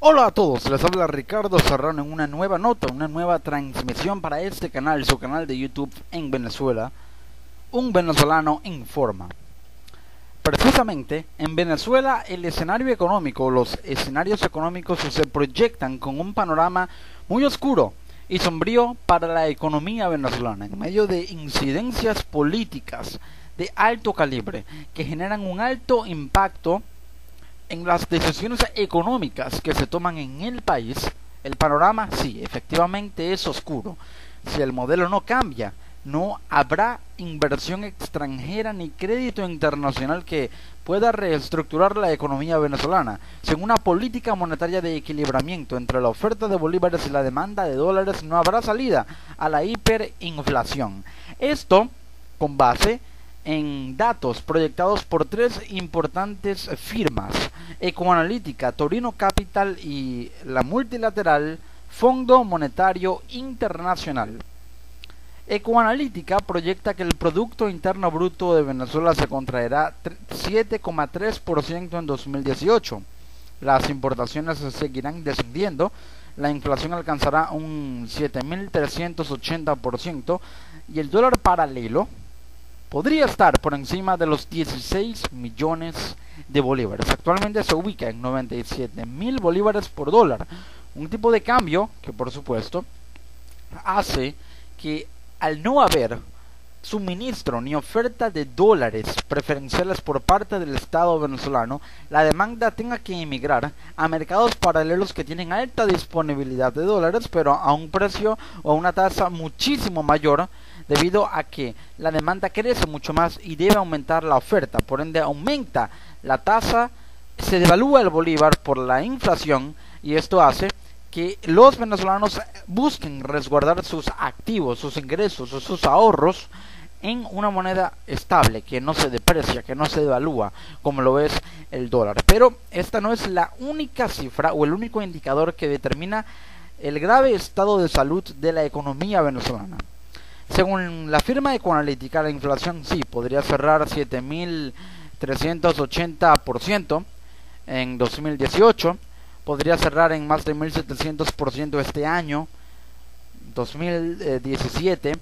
Hola a todos, les habla Ricardo Serrano en una nueva nota, una nueva transmisión para este canal, su canal de YouTube en Venezuela. Un venezolano informa. Precisamente, en Venezuela el escenario económico, los escenarios económicos se proyectan con un panorama muy oscuro y sombrío para la economía venezolana, en medio de incidencias políticas de alto calibre que generan un alto impacto en las decisiones económicas que se toman en el país. El panorama sí, efectivamente es oscuro. Si el modelo no cambia, no habrá inversión extranjera ni crédito internacional que pueda reestructurar la economía venezolana. Sin una política monetaria de equilibramiento entre la oferta de bolívares y la demanda de dólares, no habrá salida a la hiperinflación. Esto con base en datos proyectados por tres importantes firmas: Ecoanalítica, Torino Capital y la multilateral Fondo Monetario Internacional. Ecoanalítica proyecta que el Producto Interno Bruto de Venezuela se contraerá 7,3% en 2018. Las importaciones seguirán descendiendo, la inflación alcanzará un 7.380% y el dólar paralelo podría estar por encima de los 16 millones de bolívares. Actualmente se ubica en 97.000 bolívares por dólar. Un tipo de cambio que, por supuesto, hace que al no haber suministro ni oferta de dólares preferenciales por parte del Estado venezolano, la demanda tenga que emigrar a mercados paralelos que tienen alta disponibilidad de dólares, pero a un precio o a una tasa muchísimo mayor, debido a que la demanda crece mucho más y debe aumentar la oferta. Por ende aumenta la tasa, se devalúa el bolívar por la inflación, y esto hace que los venezolanos busquen resguardar sus activos, sus ingresos o sus ahorros en una moneda estable, que no se deprecia, que no se devalúa como lo es el dólar. Pero esta no es la única cifra o el único indicador que determina el grave estado de salud de la economía venezolana. Según la firma Ecoanalítica, la inflación sí podría cerrar 7.380% en 2018, podría cerrar en más de 1.700% este año, 2017,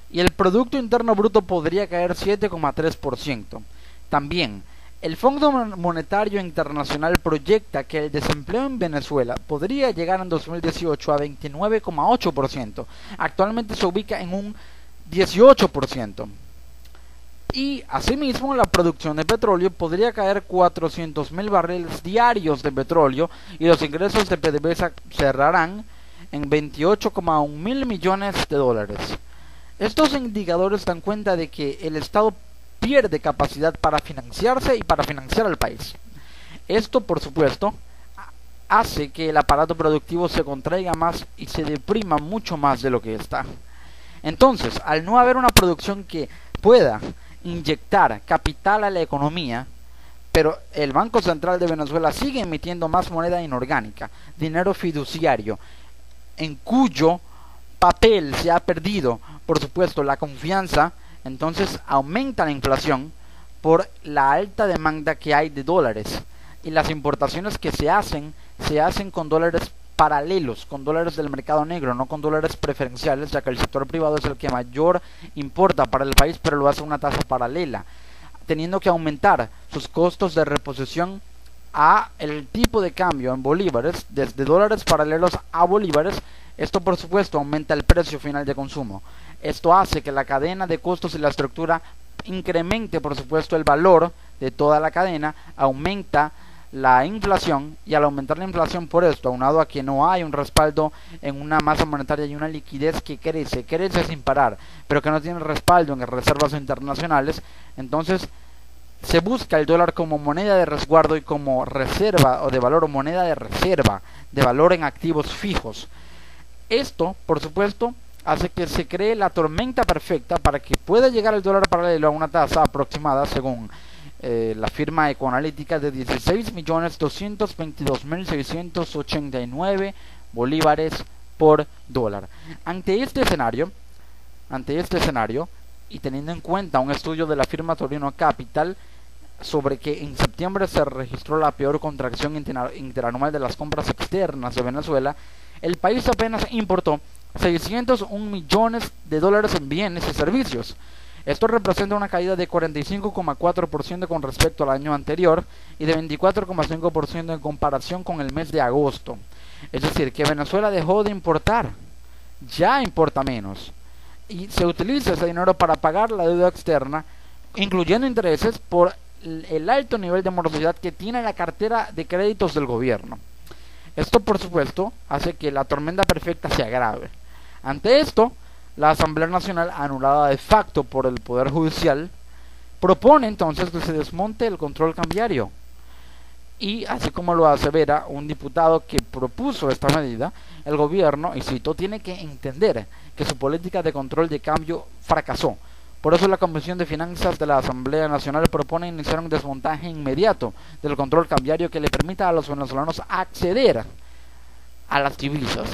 y el Producto Interno Bruto podría caer 7,3%. También, el Fondo Monetario Internacional proyecta que el desempleo en Venezuela podría llegar en 2018 a 29,8%. Actualmente se ubica en un 18%. Y asimismo la producción de petróleo podría caer 400.000 barriles diarios de petróleo, y los ingresos de PDVSA cerrarán en 28,1 mil millones de dólares. Estos indicadores dan cuenta de que el Estado pierde capacidad para financiarse y para financiar al país. Esto, por supuesto, hace que el aparato productivo se contraiga más y se deprima mucho más de lo que está. Entonces, al no haber una producción que pueda inyectar capital a la economía, pero el Banco Central de Venezuela sigue emitiendo más moneda inorgánica, dinero fiduciario, en cuyo papel se ha perdido, por supuesto, la confianza. Entonces aumenta la inflación por la alta demanda que hay de dólares, y las importaciones que se hacen con dólares paralelos, con dólares del mercado negro, no con dólares preferenciales, ya que el sector privado es el que mayor importa para el país, pero lo hace a una tasa paralela, teniendo que aumentar sus costos de reposición a el tipo de cambio en bolívares, desde dólares paralelos a bolívares. Esto, por supuesto, aumenta el precio final de consumo. Esto hace que la cadena de costos y la estructura incremente, por supuesto, el valor de toda la cadena, aumenta la inflación, y al aumentar la inflación por esto, aunado a que no hay un respaldo en una masa monetaria y una liquidez que crece sin parar, pero que no tiene respaldo en reservas internacionales, entonces se busca el dólar como moneda de resguardo y como reserva o de valor, o moneda de reserva, de valor en activos fijos. Esto, por supuesto, hace que se cree la tormenta perfecta para que pueda llegar el dólar paralelo a una tasa aproximada, según la firma Ecoanalítica, de 16.222.689 bolívares por dólar. Ante este escenario, y teniendo en cuenta un estudio de la firma Torino Capital, sobre que en septiembre se registró la peor contracción interanual de las compras externas de Venezuela, el país apenas importó 601 millones de dólares en bienes y servicios. Esto representa una caída de 45,4% con respecto al año anterior y de 24,5% en comparación con el mes de agosto. Es decir, que Venezuela dejó de importar, ya importa menos, y se utiliza ese dinero para pagar la deuda externa, incluyendo intereses por el alto nivel de morosidad que tiene la cartera de créditos del gobierno. Esto, por supuesto, hace que la tormenta perfecta se agrave. Ante esto, la Asamblea Nacional, anulada de facto por el Poder Judicial, propone entonces que se desmonte el control cambiario. Y así como lo asevera un diputado que propuso esta medida, el gobierno, y cito, tiene que entender que su política de control de cambio fracasó. Por eso la Comisión de Finanzas de la Asamblea Nacional propone iniciar un desmontaje inmediato del control cambiario que le permita a los venezolanos acceder a las divisas.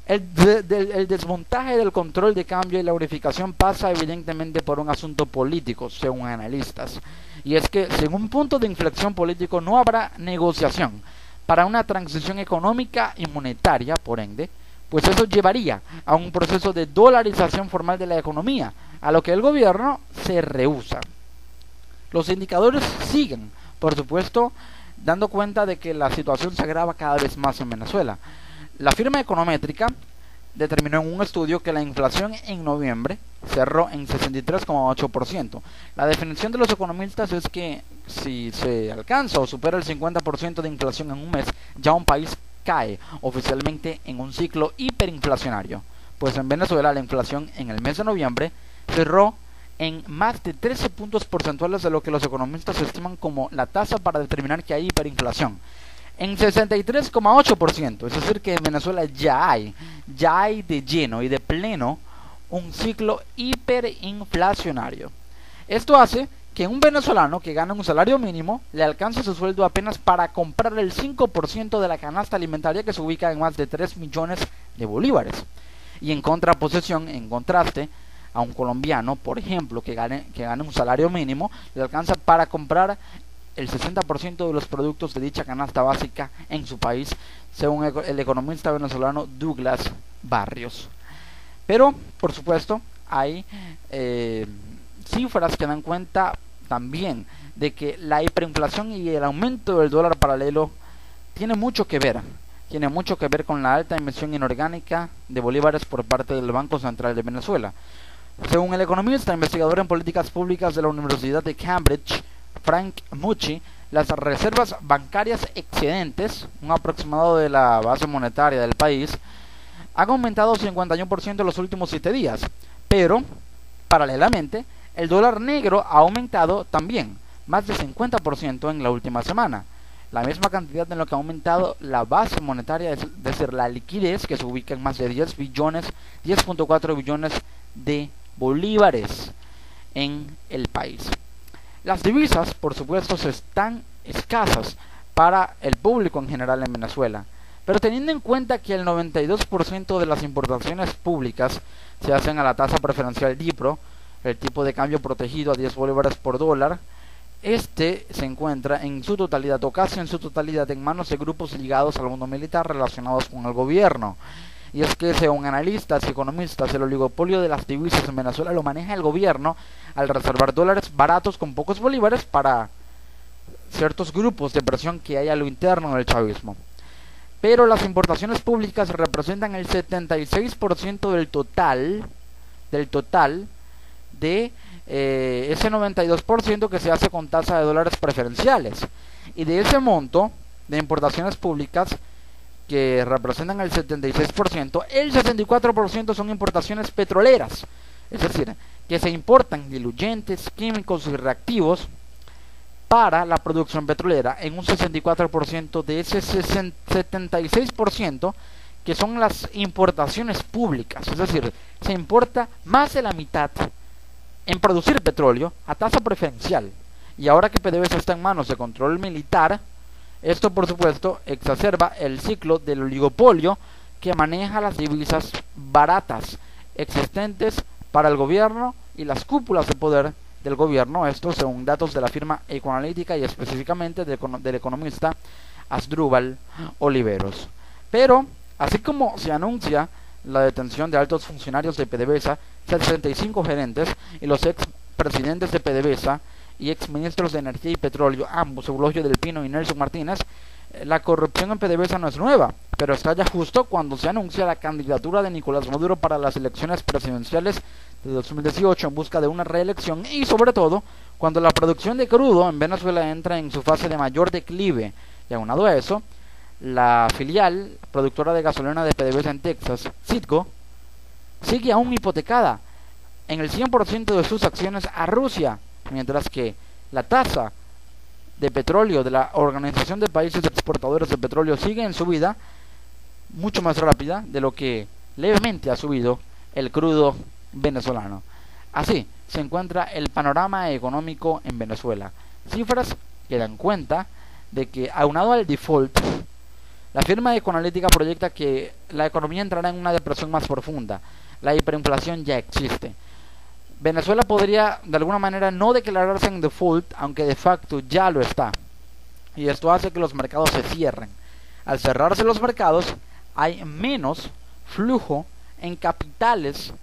El desmontaje del control de cambio y la unificación pasa evidentemente por un asunto político, según analistas. Y es que, según un punto de inflexión político, no habrá negociación para una transición económica y monetaria, por ende, pues eso llevaría a un proceso de dolarización formal de la economía, a lo que el gobierno se rehúsa. Los indicadores siguen, por supuesto, dando cuenta de que la situación se agrava cada vez más en Venezuela. La firma econométrica determinó en un estudio que la inflación en noviembre cerró en 63,8%. La definición de los economistas es que si se alcanza o supera el 50% de inflación en un mes, ya un país cae oficialmente en un ciclo hiperinflacionario. Pues en Venezuela la inflación en el mes de noviembre cerró en más de 13 puntos porcentuales de lo que los economistas estiman como la tasa para determinar que hay hiperinflación. En 63,8%, es decir que en Venezuela ya hay de lleno y de pleno un ciclo hiperinflacionario. Esto hace que un venezolano que gana un salario mínimo le alcance su sueldo apenas para comprar el 5% de la canasta alimentaria, que se ubica en más de 3 millones de bolívares. Y en contraste, a un colombiano, por ejemplo, que gane un salario mínimo, le alcanza para comprar el 60% de los productos de dicha canasta básica en su país, según el economista venezolano Douglas Barrios. Pero, por supuesto, hay cifras que dan cuenta también de que la hiperinflación y el aumento del dólar paralelo tiene mucho que ver con la alta emisión inorgánica de bolívares por parte del Banco Central de Venezuela. Según el economista investigador en políticas públicas de la Universidad de Cambridge, Frank Mucci, las reservas bancarias excedentes, un aproximado de la base monetaria del país, han aumentado 51% en los últimos 7 días, pero, paralelamente, el dólar negro ha aumentado también, más de 50% en la última semana, la misma cantidad en lo que ha aumentado la base monetaria, es decir, la liquidez, que se ubica en más de 10.4 billones de bolívares en el país. Las divisas, por supuesto, están escasas para el público en general en Venezuela, pero teniendo en cuenta que el 92% de las importaciones públicas se hacen a la tasa preferencial DIPRO, el tipo de cambio protegido a 10 bolívares por dólar, este se encuentra en su totalidad o casi en su totalidad en manos de grupos ligados al mundo militar relacionados con el gobierno. Y es que, según analistas y economistas, el oligopolio de las divisas en Venezuela lo maneja el gobierno al reservar dólares baratos con pocos bolívares para ciertos grupos de presión que hay a lo interno del chavismo. Pero las importaciones públicas representan el 76% del total de ese 92% que se hace con tasa de dólares preferenciales. Y de ese monto de importaciones públicas, que representan el 76%, el 64% son importaciones petroleras, es decir, que se importan diluyentes, químicos y reactivos para la producción petrolera, en un 64% de ese 76% que son las importaciones públicas, es decir, se importa más de la mitad en producir petróleo a tasa preferencial. Y ahora que PDVSA está en manos de control militar, esto, por supuesto, exacerba el ciclo del oligopolio que maneja las divisas baratas existentes para el gobierno y las cúpulas de poder del gobierno, esto según datos de la firma Ecoanalítica y específicamente del economista Asdrúbal Oliveros. Pero, así como se anuncia la detención de altos funcionarios de PDVSA, 65 gerentes y los ex presidentes de PDVSA y ex ministros de Energía y Petróleo, ambos Eulogio del Pino y Nelson Martínez, la corrupción en PDVSA no es nueva, pero estalla justo cuando se anuncia la candidatura de Nicolás Maduro para las elecciones presidenciales de 2018 en busca de una reelección y sobre todo cuando la producción de crudo en Venezuela entra en su fase de mayor declive. Y aunado a eso, la filial productora de gasolina de PDVSA en Texas, Citgo, sigue aún hipotecada en el 100% de sus acciones a Rusia, mientras que la tasa de petróleo de la Organización de Países Exportadores de Petróleo sigue en subida mucho más rápida de lo que levemente ha subido el crudo venezolano. Así se encuentra el panorama económico en Venezuela. Cifras que dan cuenta de que, aunado al default, la firma Ecoanalítica proyecta que la economía entrará en una depresión más profunda. La hiperinflación ya existe. Venezuela podría de alguna manera no declararse en default, aunque de facto ya lo está. Y esto hace que los mercados se cierren. Al cerrarse los mercados, hay menos flujo en capitales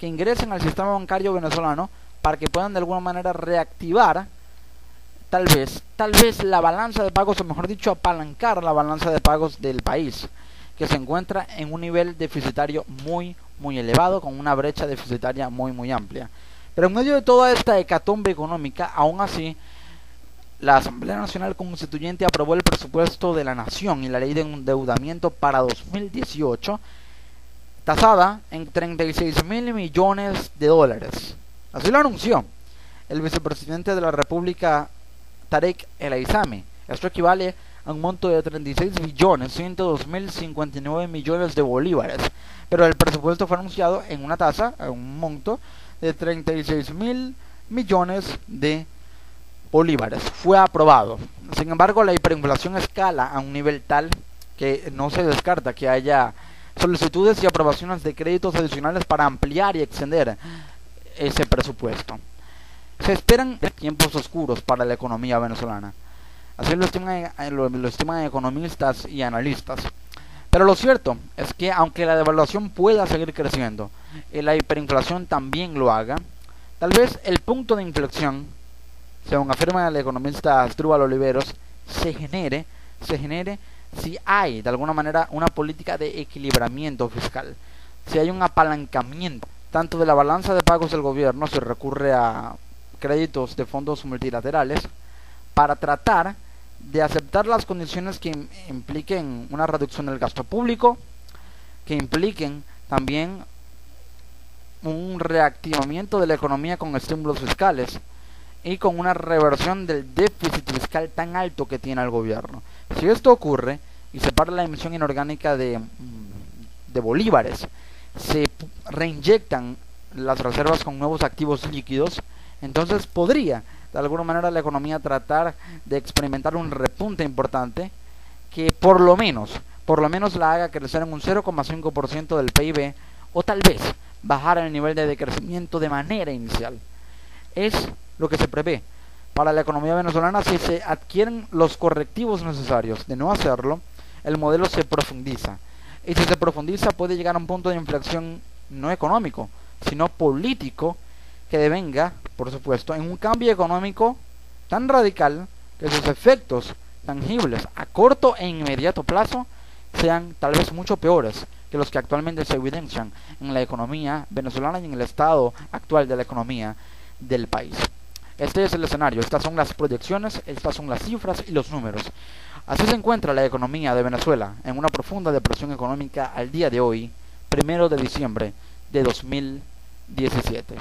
que ingresen al sistema bancario venezolano para que puedan de alguna manera reactivar tal vez la balanza de pagos, o mejor dicho, apalancar la balanza de pagos del país, que se encuentra en un nivel deficitario muy elevado, con una brecha deficitaria muy amplia. Pero en medio de toda esta hecatombe económica, aún así, la Asamblea Nacional Constituyente aprobó el presupuesto de la Nación y la ley de endeudamiento para 2018, tasada en 36.000 millones de dólares. Así lo anunció el vicepresidente de la República, Tarek El Aizami. Esto equivale a un monto de 36.102.059 millones de bolívares, pero el presupuesto fue anunciado en una tasa, en un monto de 36.000 millones de bolívares. Fue aprobado. Sin embargo, la hiperinflación escala a un nivel tal que no se descarta que haya solicitudes y aprobaciones de créditos adicionales para ampliar y extender ese presupuesto. Se esperan tiempos oscuros para la economía venezolana. Así lo estiman economistas y analistas. Pero lo cierto es que aunque la devaluación pueda seguir creciendo y la hiperinflación también lo haga, tal vez el punto de inflexión, según afirma el economista Asdrúbal Oliveros, se genere si hay de alguna manera una política de equilibramiento fiscal, si hay un apalancamiento tanto de la balanza de pagos del gobierno, si recurre a créditos de fondos multilaterales para tratar de aceptar las condiciones que impliquen una reducción del gasto público, que impliquen también un reactivamiento de la economía con estímulos fiscales y con una reversión del déficit fiscal tan alto que tiene el gobierno. Si esto ocurre y se para la emisión inorgánica de bolívares, se reinyectan las reservas con nuevos activos líquidos, entonces podría de alguna manera la economía tratar de experimentar un repunte importante que por lo menos la haga crecer en un 0,5% del PIB, o tal vez bajar el nivel de decrecimiento de manera inicial. Es lo que se prevé para la economía venezolana. Si se adquieren los correctivos necesarios. De no hacerlo, el modelo se profundiza, y si se profundiza puede llegar a un punto de inflexión no económico, sino político, que devenga, por supuesto, en un cambio económico tan radical que sus efectos tangibles a corto e inmediato plazo sean tal vez mucho peores que los que actualmente se evidencian en la economía venezolana y en el estado actual de la economía del país. Este es el escenario, estas son las proyecciones, estas son las cifras y los números. Así se encuentra la economía de Venezuela en una profunda depresión económica al día de hoy, 1 de diciembre de 2017.